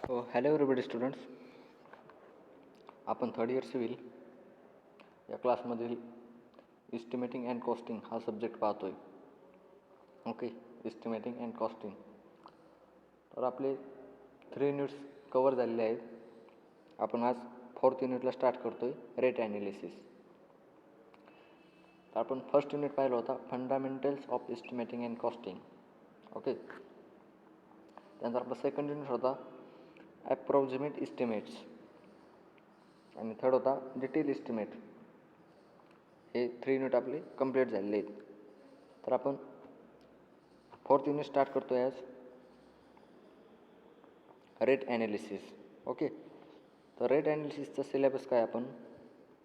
Hello everybody students. आपण third year civil या क्लासमधील इस्टिमेटिंग अँड कॉस्टिंग हा सब्जेक्ट पाहतो आहे. Okay, estimating and costing. तर आपले 3 युनिट्स कवर झालेले आहेत. आपण आज 4th युनिटला स्टार्ट करतो आहे, रेट ॲनालिसिस. तर आपण फर्स्ट युनिट पाहिलं होता, fundamentals of estimating and costing. Okay, त्यानंतर आपला सेकंड युनिट होता ॲप्रॉक्सिमेट इस्टिमेट्स आणि थर्ड होता डिटेल इस्टिमेट. हे 3 युनिट आपले कंप्लीट झालेले आहेत. तर आपण 4th युनिट स्टार्ट करतो आहे आज, रेट ॲनालिसिस. ओके, तर रेट ॲनालिसिसचा सिलेबस काय आपण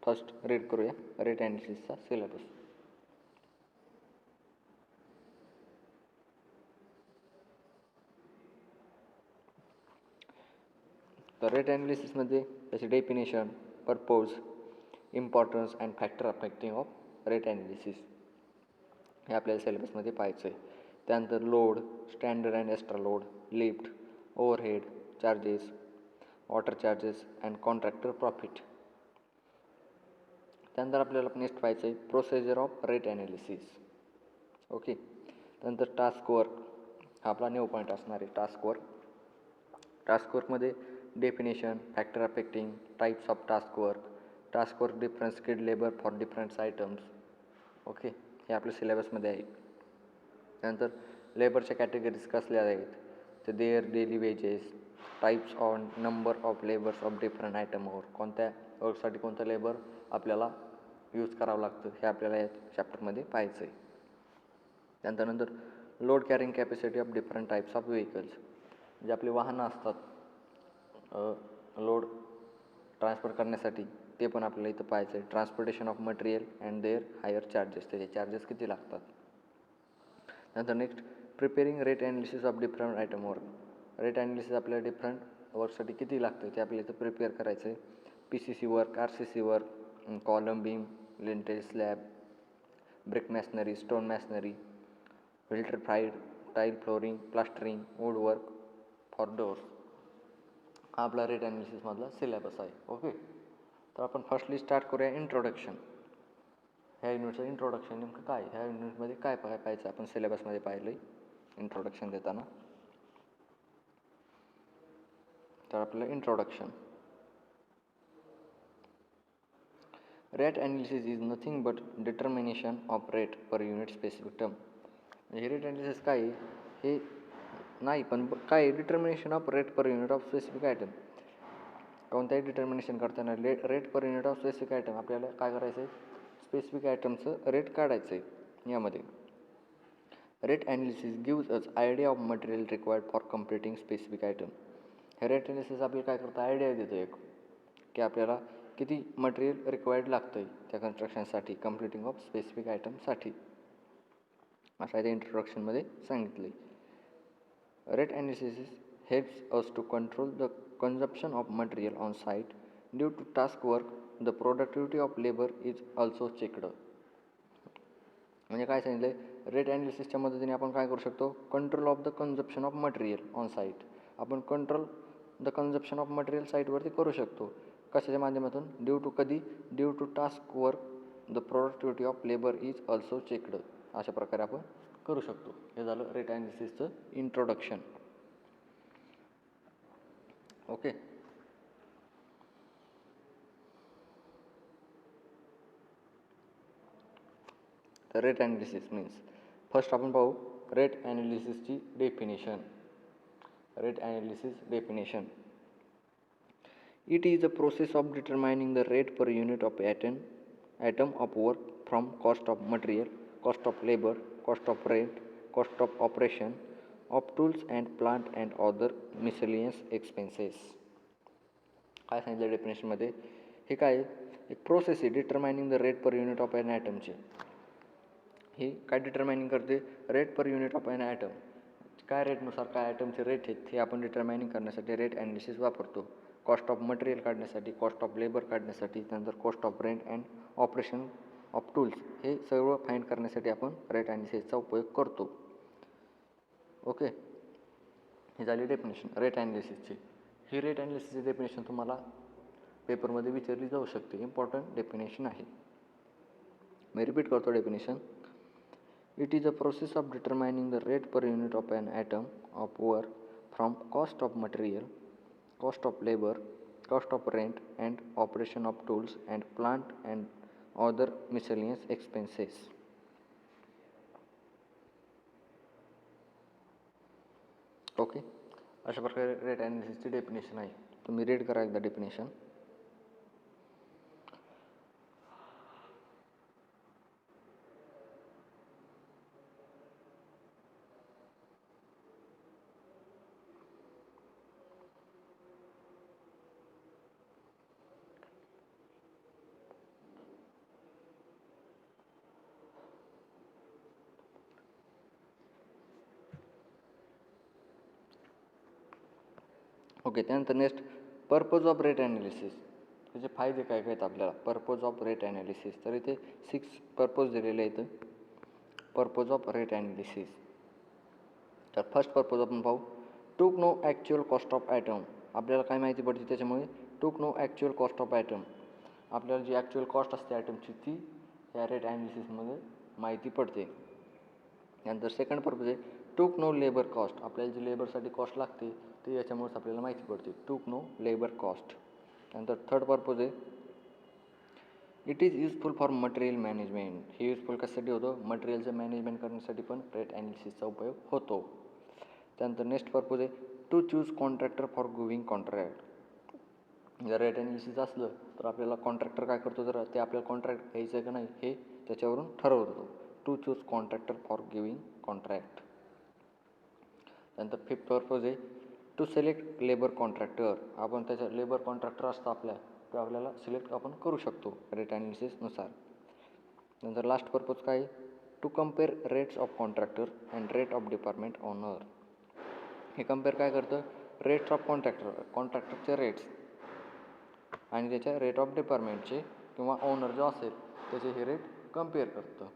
फर्स्ट रीड करूया. रेट ॲनालिसिसचा सिलेबस. तर रेट ॲनालिसिसमध्ये त्याची definition, purpose, importance and factor affecting of rate analysis हे आपल्याला सिलेबसमध्ये पाहायचं आहे. त्यानंतर load, standard and extra load, lift, overhead charges, water charges and contractor profit. त्यानंतर आपल्याला नेक्स्ट पाहायचं आहे procedure of rate analysis. Okay, त्यानंतर टास्क वर्क हा आपला न्यू पॉईंट असणार आहे. टास्क वर्कमध्ये definition, factor affecting, types of task work different skilled labour for different items. Okay, हे आपल्या सिलेबसमध्ये आहे. त्यानंतर लेबरच्या कॅटेगरीज कसल्या आहेत, तर their daily wages, types on number of labours of different आयटमवर, कोणत्या वर्कसाठी कोणतं लेबर आपल्याला यूज करावं लागतं हे आपल्याला या चॅप्टरमध्ये पाहायचं आहे. त्यानंतर load carrying capacity of different types of vehicles, जे आपली वाहनं असतात लोड ट्रान्सफर करण्यासाठी, ते पण आपल्याला इथं पाहायचं आहे. Transportation of material and their hire charges, त्याचे चार्जेस किती लागतात. नंतर next preparing rate analysis of different item work. Rate analysis आपल्याला डिफरंट वर्कसाठी किती लागतं ते आपल्याला इथं प्रिपेअर करायचं आहे. PCC work, RCC work, column beam, lintel slab, brick masonry, stone masonry, filter fried, tile flooring, plastering, wood work for doors. हा आपला रेट ॲनालिसिसमधला सिलेबस आहे. ओके, तर आपण फर्स्टली स्टार्ट करूया इंट्रोडक्शन. ह्या युनिटचं इंट्रोडक्शन नेमकं काय, ह्या युनिटमध्ये काय पाहायचं आपण सिलेबसमध्ये पाहिलं आहे इंट्रोडक्शन देताना. तर आपलं introduction, rate analysis is nothing but determination of rate per unit specific term. म्हणजे रेट ॲनालिसिस काय आहे, हे नाही पण काय आहे, determination of rate per unit of specific item. कोणत्याही डिटर्मिनेशन करताना rate per unit of specific item आपल्याला काय करायचं आहे, स्पेसिफिक आयटमचं रेट काढायचं आहे. यामध्ये rate analysis gives us idea of material required for completing specific item. हे रेट ॲनालिसिस आपल्याला काय करतं, आयडिया देतो एक, की आपल्याला किती मटेरियल रिक्वायर्ड लागतं आहे त्या कन्स्ट्रक्शनसाठी, कम्प्लिटिंग ऑफ स्पेसिफिक आयटमसाठी, असं त्या इंट्रोडक्शनमध्ये सांगितलं आहे. Rate analysis helps us to control the consumption of material on site. Due to task work, the productivity of labor is also checked. म्हणजे काय सांगितलं आहे, रेट ॲनालिसिसच्या मदतीने आपण काय करू शकतो, control of the consumption of material on site. आपण control the consumption of material साईटवरती करू शकतो. कशाच्या माध्यमातून, due to task work the productivity of labour is also checked. अशा प्रकारे आपण करू शकतो. हे झालं रेट ॲनालिसिसचं इंट्रोडक्शन. ओके, तर रेट ॲनालिसिस मीन्स, फर्स्ट आपण पाहू रेट ॲनालिसिसची definition. Rate analysis definition, it is a process of determining the rate per unit of item of work from cost of material, cost of labour, cost of rent, cost of operation of tools and plant and other miscellaneous expenses. काय सांगितलं डेफिनेशनमध्ये, हे काय एक process आहे determining the rate per unit of an ॲटमची. ही काय डिटरमाइनिंग करते, rate per unit of an item. काय रेटनुसार काय ॲटमचे रेट आहेत हे आपण डिटरमाइनिंग करण्यासाठी रेट ॲनालिसिस वापरतो. कॉस्ट ऑफ मटेरियल काढण्यासाठी, कॉस्ट ऑफ लेबर काढण्यासाठी, त्यानंतर cost of rent and operation of tools, हे सर्व फाईंड करण्यासाठी आपण रेट ॲनालिसिसचा उपयोग करतो. ओके, ही झाली डेफिनेशन रेट ॲनालिसिसची. ही रेट ॲनालिसिसची डेफिनेशन तुम्हाला पेपरमध्ये विचारली जाऊ शकते. इम्पॉर्टंट डेफिनेशन आहे. मी रिपीट करतो definition. It is a process of determining the rate per unit of an item of work from cost of material, cost of labor, cost of rent and operation of tools and plant and other miscellaneous expenses. Okay, अशा प्रकारे rate ॲनालिसिसची definition आहे. तुम्ही read करा एकदा definition. Okay, त्यानंतर next purpose of rate analysis. त्याचे फायदे काय काय आहेत आपल्याला. पर्पज ऑफ रेट ॲनालिसिस, तर इथे 6 पर्पज दिलेले आहेत पर्पज ऑफ रेट ॲनालिसिस. तर फर्स्ट पर्पज आपण पाहू. To know actual cost of item. आपल्याला काय माहिती पडते त्याच्यामुळे. To know actual cost of item, आपल्याला जी ॲक्च्युअल कॉस्ट असते ॲटमची ती या रेट ॲनालिसिसमध्ये माहिती पडते. त्यानंतर सेकंड पर्पज आहे टूक नो लेबर कॉस्ट. आपल्याला जी लेबरसाठी कॉस्ट लागते ते याच्यामुळेच आपल्याला माहिती पडते. टूक नो लेबर कॉस्ट. त्यानंतर थर्ड पर्पज आहे it is useful for material management. हे युजफुल कशासाठी होतं. मटेरियलचं मॅनेजमेंट करण्यासाठी पण रेट ॲनालिसिसचा उपयोग होतो. त्यानंतर नेक्स्ट पर्पज आहे to choose contractor for giving contract. जर रेट ॲनालिसिस असलं तर आपल्याला कॉन्ट्रॅक्टर काय करतो, जर ते आपल्याला कॉन्ट्रॅक्ट घ्यायचं का नाही हे त्याच्यावरून ठरवतो. To choose contractor for giving contract. त्यानंतर फिफ्थ पर्पज आहे टू सिलेक्ट लेबर कॉन्ट्रॅक्टर. आपण त्याच्या लेबर कॉन्ट्रॅक्टर असतं ते आपल्याला सिलेक्ट आपण करू शकतो रेट ॲनालिसिसनुसार. नंतर लास्ट पर्पज काय to compare rates of contractor and rate of department owner. हे कम्पेअर काय करतं रेट्स ऑफ कॉन्ट्रॅक्टरचे रेट्स आणि त्याच्या रेट ऑफ डिपार्टमेंटचे किंवा ओनर जो असेल त्याचे हे रेट कम्पेअर करतं.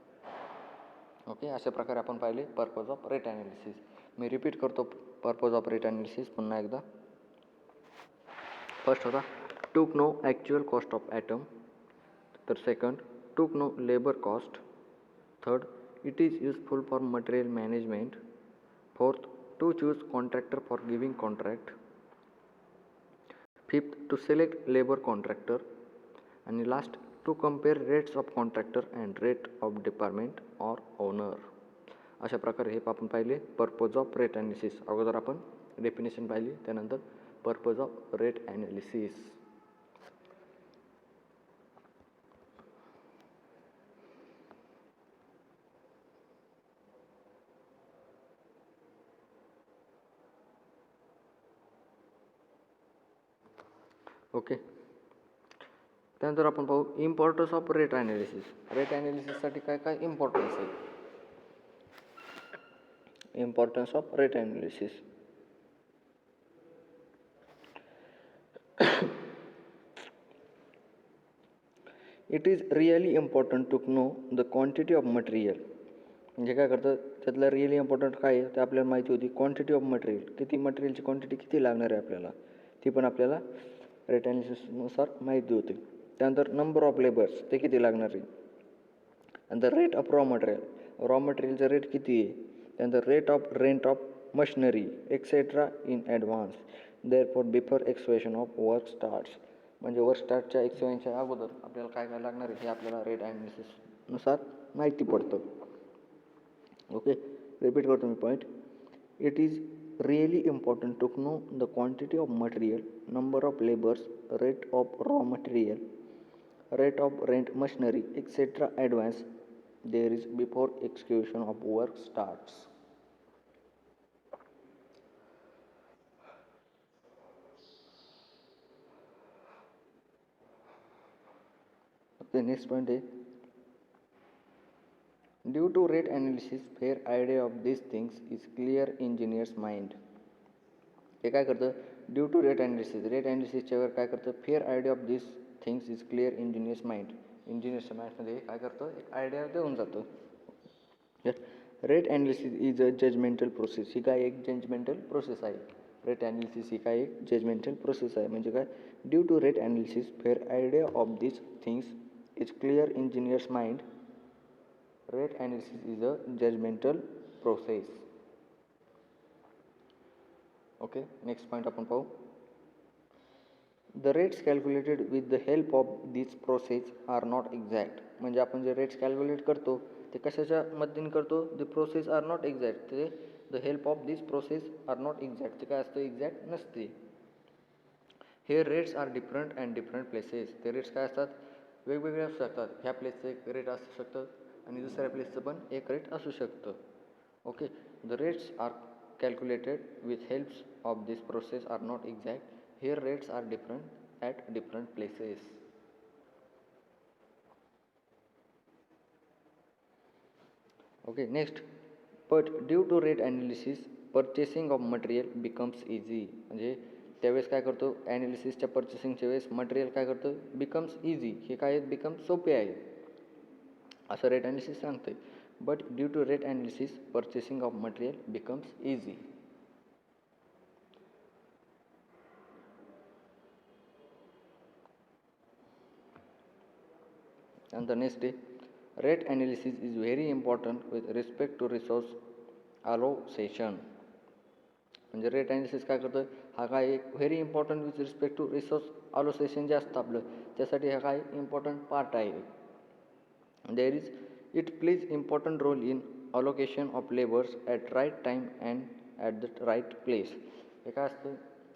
ओके, अशा प्रकारे आपण पाहिले पर्पज ऑफ रेट ॲनालिसिस. मी रिपीट करतो पर्पज ऑफ रेट ॲनालिसिस पुन्हा एकदा. फर्स्ट होता to know actual cost of item. तर second to know labour cost. Third it is useful for material management. Fourth to choose contractor for giving contract. Fifth to select labour contractor. आणि last to compare rates of contractor and rate of department or owner. अशा प्रकारे हे आपण पाहिले purpose of rate analysis. अगोदर आपण definition पाहिली, त्यानंतर purpose of rate analysis. Okay, त्यानंतर आपण पाहू importance of rate analysis. Rate ॲनालिसिससाठी काय काय इम्पॉर्टन्स आहे. Importance of rate analysis. It is really important to know the quantity of material. म्हणजे काय करतं त्यातलं रिअली इम्पॉर्टंट काय आहे ते आपल्याला माहिती होती. क्वांटिटी ऑफ मटेरियल, किती मटेरियलची क्वांटिटी किती लागणार आहे आपल्याला, ती पण आपल्याला रेट ॲनालिसिसनुसार माहिती होते. त्यानंतर नंबर ऑफ लेबर्स, ते किती लागणार आहे. नंतर रेट ऑफ रॉ मटेरियलचं रेट किती आहे. त्यानंतर rate of rent of machinery etcetera in advance. Therefore before execution of work starts. म्हणजे वर्क स्टार्टच्या एक्सप्रेशनच्या अगोदर आपल्याला काय काय लागणार आहे हे आपल्याला रेट ॲनालिसिसनुसार माहिती पडतं. ओके, रिपीट करतो मी point. It is really important to know the quantity of material, number of labours, rate of raw material, rate of rent machinery etcetera advance there is before execution of work starts. Okay, next point आहे due to rate analysis fair idea of this things is clear engineers mind. हे काय करतं due to rate ॲनालिसिसच्या वेळेवर काय करतं fair idea of this things is clear engineers mind. इंजिनियर्सच्या माइंडमध्ये काय करतं एक आयडिया देऊन जातं. Rate analysis is a judgemental process. ही काय एक जजमेंटल प्रोसेस आहे. रेट ॲनालिसिस ही काय एक जजमेंटल प्रोसेस आहे. म्हणजे काय, due to rate analysis fair idea of this things is clear engineers mind. Rate analysis is a judgemental process. Okay, next point आपण पाहू. The rates calculated with the help of this process are not exact. म्हणजे आपण जे rates calculate करतो ते कशाच्या मदतीने करतो, the process are not exact. ते the help of this process are not exact, ते काय असतं, एक्झॅक्ट नसते. हे rates are different and different places. ते रेट्स काय असतात, वेगवेगळे असू शकतात. ह्या प्लेसचं एक रेट असू शकतं आणि दुसऱ्या प्लेसचं पण एक रेट असू शकतं. Okay, the rates are calculated with helps of this process are not exact. Here rates are different at different places. Okay, next, but due to rate analysis purchasing of material becomes easy. म्हणजे त्यावेळेस काय करतो, ॲनालिसिसच्या पर्चेसिंगच्या वेळेस material काय करतो, becomes easy. हे काय become सोपे आहे असं रेट ॲनालिसिस सांगते. But due to rate analysis purchasing of material becomes easy. And the next day, rate analysis is very important with respect to resource allocation. म्हणजे रेट ॲनालिसिस काय करतं, हा काय एक very important with respect to resource allocation जे असतं आपलं, त्यासाठी हा काय इम्पॉर्टंट पार्ट आहे. There is it plays important role in allocation of labours at right time and at the right place. हे काय असतं,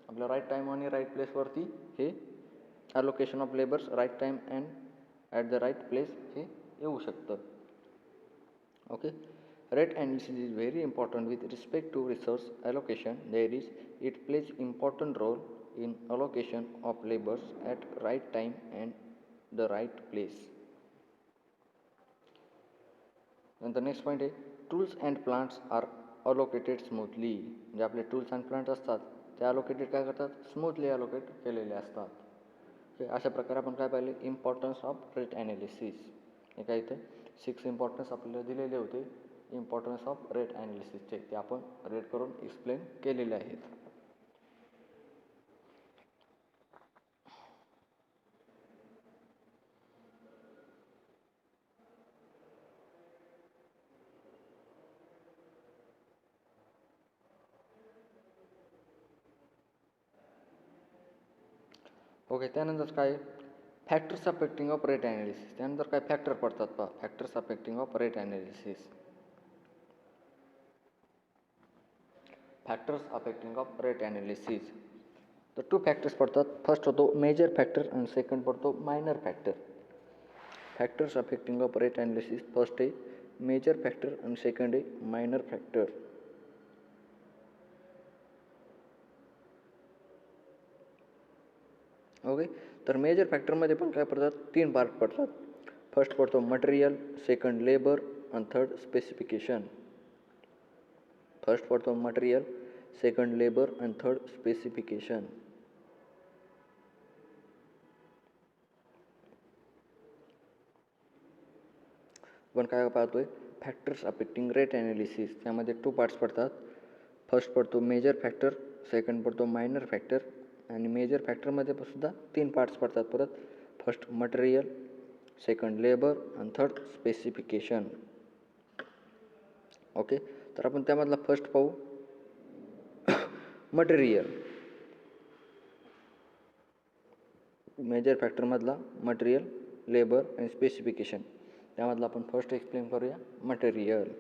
आपल्या राईट टाईम आणि राईट प्लेसवरती हे allocation of labours right time and at the right place हे येऊ शकतं. Okay, rate analysis is very important with respect to resource allocation. There is it plays important role in allocation of labours at right time and the right place. नंतर next point आहे, tools and plants are allocated smoothly. म्हणजे आपले tools and plant असतात ते allocated काय करतात, smoothly allocate केलेले असतात. अशा प्रकारे आपण काय पाहिले, इम्पॉर्टन्स ऑफ रेट ॲनालिसिस. हे काय इथे 6 इम्पॉर्टन्स आपल्याला दिलेले होते इम्पॉर्टन्स ऑफ रेट ॲनालिसिसचे, ते आपण रेट करून एक्सप्लेन केलेले आहेत. ओके, त्यानंतर काय, factors affecting of rate analysis. त्यानंतर काय फॅक्टर पडतात पहा, factors affecting of rate analysis. Factors affecting of rate analysis, तर 2 फॅक्टर्स पडतात. फर्स्ट होतो मेजर फॅक्टर आणि सेकंड पडतो minor factor. Factors affecting of rate analysis, first आहे मेजर फॅक्टर आणि सेकंड आहे मायनर फॅक्टर. ओके, तर मेजर फॅक्टरमध्ये पण काय पडतात, 3 पार्ट पडतात. फर्स्ट पडतो मटेरियल, सेकंड लेबर आणि थर्ड स्पेसिफिकेशन. फर्स्ट पडतो मटेरियल, सेकंड लेबर आणि थर्ड स्पेसिफिकेशन. पण काय पाहतोय, फॅक्टर्स अफेक्टिंग रेट ॲनालिसिस, त्यामध्ये 2 पार्ट्स पडतात. फर्स्ट पडतो मेजर फॅक्टर, सेकंड पडतो मायनर फॅक्टर. आणि मेजर फॅक्टरमध्ये सुद्धा 3 पार्ट्स पडतात परत. फर्स्ट मटेरियल, सेकंड लेबर आणि थर्ड स्पेसिफिकेशन. ओके, तर आपण त्यामधला फर्स्ट पाहू मटेरियल. मेजर फॅक्टरमधला मटेरियल, लेबर आणि स्पेसिफिकेशन, त्यामधला आपण फर्स्ट एक्सप्लेन करूया मटेरियल.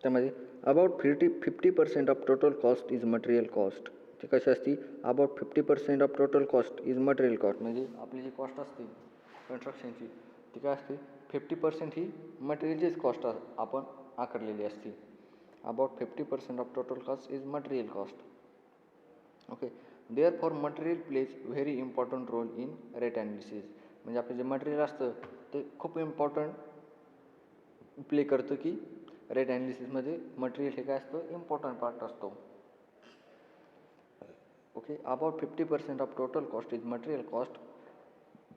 त्यामध्ये about 50% of total cost is material cost. ते कशी असती, about 50% of total cost is material cost. म्हणजे आपली जी कॉस्ट असते कन्स्ट्रक्शनची ती काय असते, 50% ही मटेरियलचीच कॉस्ट आपण आकारलेली असते. About 50% of total cost is material cost. Okay, therefore material plays very important role in rate analysis. म्हणजे आपलं जे मटेरियल असतं ते खूप इम्पॉर्टंट प्ले करतं की रेट ॲनालिसिसमध्ये मटेरियल हे काय असतं, इम्पॉर्टंट पार्ट असतो. Okay, about 50% of total cost is material cost.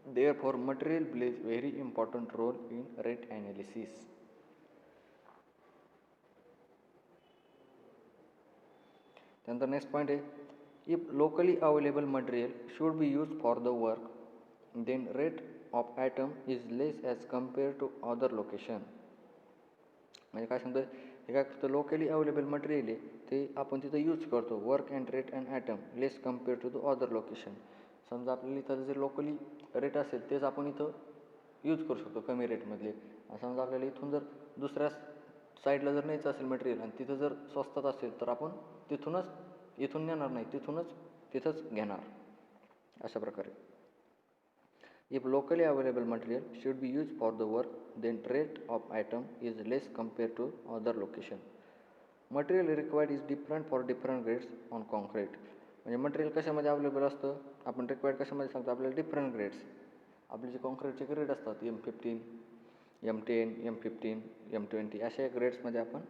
Therefore, material plays very important role in rate analysis. Then the next point is, if locally available material should be used for the work, then rate of atom is less as compared to other location. म्हणजे काय सांगतं, हे काय करतं, locally available material आहे ते आपण तिथं यूज करतो. Work and rate and item less compare to the other location. समजा आपल्याला इथं जे लोकली रेट असेल तेच आपण इथं यूज करू शकतो कमी रेटमधले. समजा आपल्याला इथून जर दुसऱ्या साईडला जर न्यायचं असेल मटेरियल आणि तिथं जर स्वस्तात असेल तर आपण तिथूनच इथून नेणार नाही, तिथंच घेणार. अशा प्रकारे if locally available material should be used for the work, then rate of atom is less compared to other location. Material required is different for different grades on concrete. म्हणजे मटेरियल कशामध्ये अवेलेबल असतं, आपण required कशामध्ये सांगतो, आपल्याला different grades. आपले जे कॉन्क्रीटचे grade असतात M15, M10, M15, M20 अशा ग्रेड्समध्ये आपण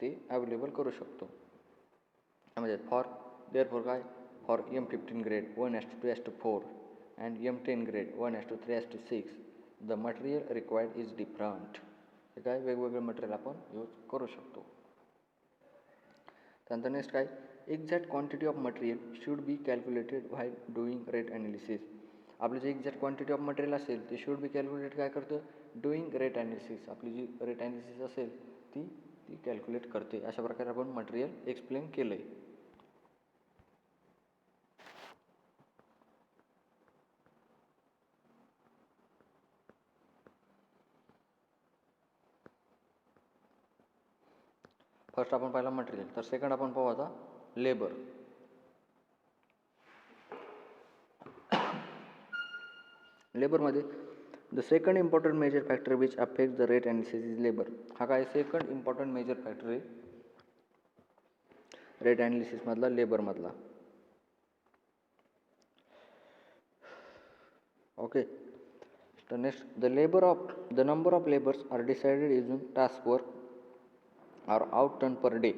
ते अवेलेबल करू शकतो. म्हणजे देअरफॉर काय, for M15 grade 1:2:4 and M10 grade 1:3:6 the material required is different. हे काय वेगवेगळे मटेरियल आपण यूज करू शकतो. त्यानंतर नेक्स्ट काय, exact quantity of material should be calculated while doing rate analysis. आपली जी एक्झॅक्ट क्वांटिटी ऑफ मटेरियल असेल ते शुड बी कॅल्क्युलेट काय करतं, डुईंग रेट ॲनालिसिस. आपली जी रेट ॲनालिसिस असेल ती कॅल्क्युलेट करते. अशा प्रकारे आपण मटेरियल एक्सप्लेन केलं आहे. फर्स्ट आपण पाहिला मटेरियल, तर सेकंड आपण पाहू आता लेबर. लेबरमध्ये the second important major factor which affect the rate analysis is labour. हा काय सेकंड इम्पॉर्टंट मेजर फॅक्टर आहे रेट ॲनालिसिसमधला, लेबरमधला. ओके, तर next the number of labours are decided using task work or out turn per day.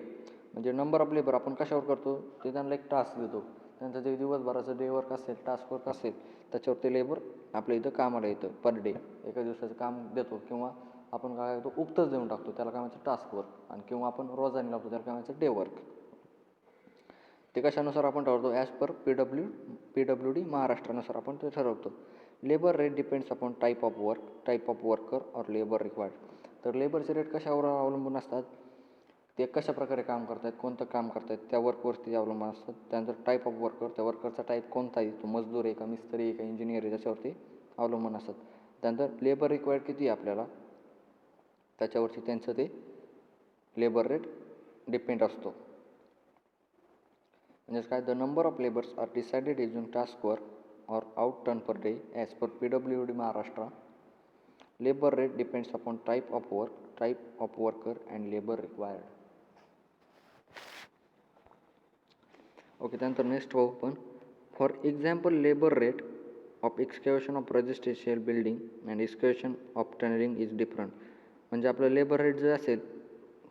म्हणजे number of labour आपण कशावर करतो, ते त्यांना एक टास्क देतो, त्यांचं जे दिवसभराचं डे वर्क असेल, टास्क वर्क असेल, त्याच्यावर ते लेबर आपल्या इथं कामाला येतं पर डे. एका दिवसाचं काम देतो किंवा आपण काय करतो उक्तच देऊन टाकतो, त्याला काय म्हणायचं टास्क वर्क. आणि किंवा आपण रोजाने लावतो त्याला काय म्हणायचं डे वर्क. ते कशानुसार आपण ठरवतो, ॲज पर PWD महाराष्ट्रानुसार आपण ते ठरवतो. Labour rate depends upon type of worker और लेबर रिक्वायर्ड. तर लेबरचे रेट कशावर अवलंबून असतात, ते कशा प्रकारे काम करत आहेत, कोणतं काम करत आहेत त्या वर्कवरती अवलंबून असतात. त्यानंतर टाईप ऑफ वर्कर, त्या वर्करचा टाईप कोणता आहे, तो मजदूर आहे का, मिस्त्री आहे का, इंजिनियर आहे, त्याच्यावरती अवलंबून असतात. त्यानंतर लेबर रिक्वायर्ड किती आहे आपल्याला, त्याच्यावरती त्यांचं ते लेबर रेट डिपेंड असतो. म्हणजेच काय, the number of labours are decided using task work or out turn per day as per PWD Maharashtra. Labour rate depends upon type of worker and labour required. Okay, त्यानंतर next पाहू आपण. For example labour rate of excavation of residential building and excavation of tunnelling is different. म्हणजे आपलं labour rate जे असेल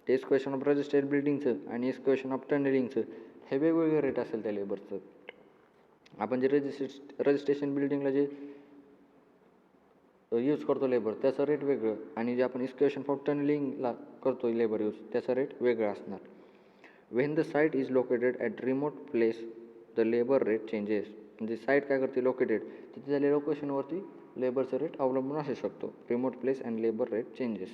ते एक्सकॅव्हेशन of रेजिस्ट्रेशियल बिल्डिंगचं आणि एक्सकॅव्हेशन of टनलिंगचं हे वेगवेगळे रेट असेल त्या लेबरचं. आपण जे रजिस्ट्रेशन बिल्डिंगला जे यूज करतो लेबर त्याचं रेट वेगळं, आणि जे आपण एक्सकॅव्हेशन फॉर टनलिंगला करतो लेबर यूज त्याचं रेट वेगळं असणार. Wien the site is located at remote place the labour rate changes. म्हणजे साईट काय करते लोकेटेड, तिथे झालेल्या लोकेशनवरती लेबरचं रेट अवलंबून असू शकतो. Remote place and labour rate changes.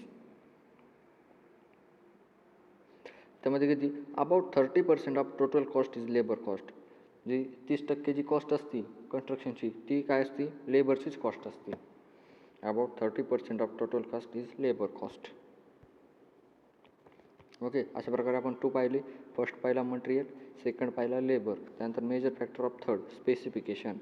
त्यामध्ये किती, about 30% of total cost is labour cost. जी 30% जी कॉस्ट असती कन्स्ट्रक्शनची ती काय असते, लेबरचीच कॉस्ट असते. About 30% of total cost is labour cost. Okay, अशा प्रकारे आपण 2 पाहिले. फर्स्ट पाहिला मटेरियल, सेकंड पाहिला लेबर. त्यानंतर major factor of third specification.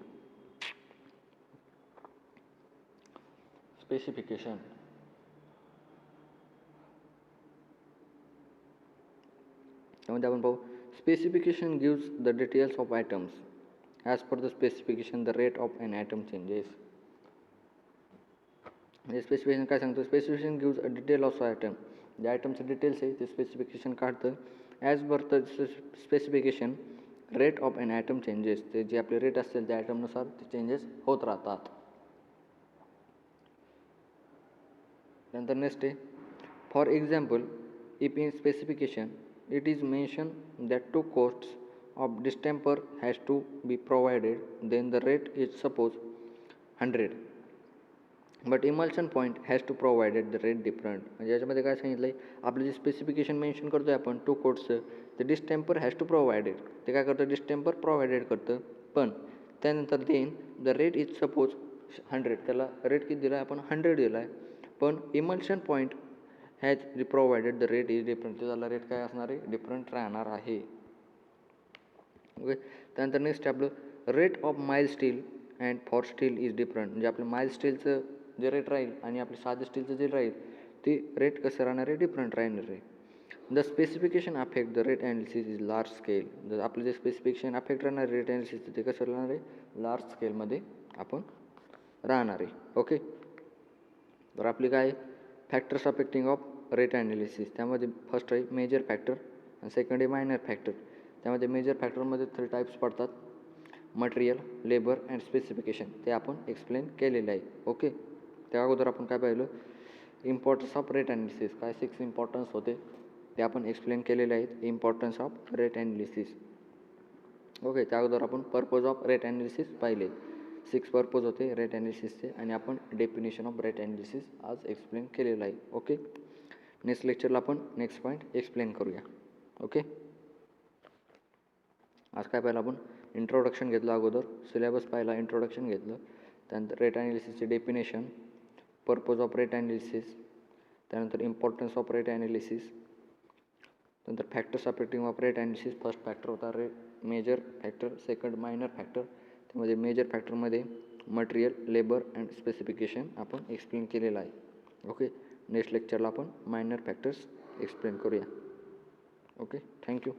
त्यामध्ये आपण पाहू, specification gives the details of items. As per the specification the rate of an item changes. म्हणजे स्पेसिफिकेशन काय सांगतो, specification gives a detail of item. जे आयटमचे डिटेल्स आहे ते स्पेसिफिकेशन काढतं. As per the specification rate of an item changes. ते जे आपले रेट असतील त्या आयटमनुसार ते चेंजेस होत राहतात. त्यानंतर नेक्स्ट आहे for example if in specification it is mention that 2 coats of distemper has to be provided, then the rate is suppose 100 but emulsion point has to provided the rate different. म्हणजे याच्यामध्ये काय सांगितलं आहे आपलं जे specification mention करतो आहे आपण 2 कोट्सचं ते डिस्टेम्पर हॅज टू प्रोव्हायडेड ते काय करतं डिस्टेम्पर प्रोव्हायडेड करतं पण त्यानंतर then the rate is suppose 100 त्याला रेट किती दिला आहे आपण 100 दिला आहे पण emulsion point has provided the rate is different त्याला रेट काय असणार आहे डिफरंट राहणार आहे. ओके त्यानंतर नेक्स्ट आपलं रेट ऑफ माइल steel and for steel is different म्हणजे आपलं माइल स्टीलचं जे रेट राहील आणि आपले साधं स्टीलचं जे राहील ते रेट कसं राहणार आहे डिफरंट राहणार आहे. The specification affect the rate analysis is large scale जर आपलं जे स्पेसिफिकेशन अफेक्ट राहणार आहे रेट ॲनालिसिस ते कसं राहणार आहे लार्ज स्केलमध्ये आपण राहणार आहे. ओके तर आपली काय factors affecting of rate analysis त्यामध्ये फर्स्ट आहे मेजर फॅक्टर आणि सेकंड आहे मायनर फॅक्टर. त्यामध्ये मेजर फॅक्टरमध्ये 3 टाईप्स पडतात मटेरियल लेबर अँड स्पेसिफिकेशन ते आपण एक्सप्लेन केलेलं आहे. ओके त्या अगोदर आपण काय पाहिलं इम्पॉर्टन्स ऑफ रेट ॲनालिसिस काय 6 इम्पॉर्टन्स होते ते आपण एक्सप्लेन केलेले आहेत importance of rate analysis. Okay त्या अगोदर आपण पर्पज ऑफ रेट ॲनालिसिस पाहिले 6 पर्पज होते रेट ॲनालिसिसचे आणि आपण डेफिनेशन ऑफ रेट ॲनालिसिस आज एक्सप्लेन केलेलं आहे. ओके नेक्स्ट लेक्चरला आपण नेक्स्ट पॉईंट एक्सप्लेन करूया. ओके आज काय पाहिलं आपण इंट्रोडक्शन घेतलं अगोदर सिलेबस पाहिला इंट्रोडक्शन घेतलं त्यानंतर रेट ॲनालिसिसचे definition purpose of rate analysis त्यानंतर इम्पॉर्टन्स ऑफ रेट ॲनालिसिस त्यानंतर factors affecting of rate analysis first factor होता rate major factor second minor factor त्यामध्ये मेजर फॅक्टरमध्ये मटेरियल लेबर अँड स्पेसिफिकेशन आपण एक्सप्लेन केलेलं आहे. ओके नेक्स्ट लेक्चरला आपण मायनर फॅक्टर्स एक्सप्लेन करूया. Okay thank you.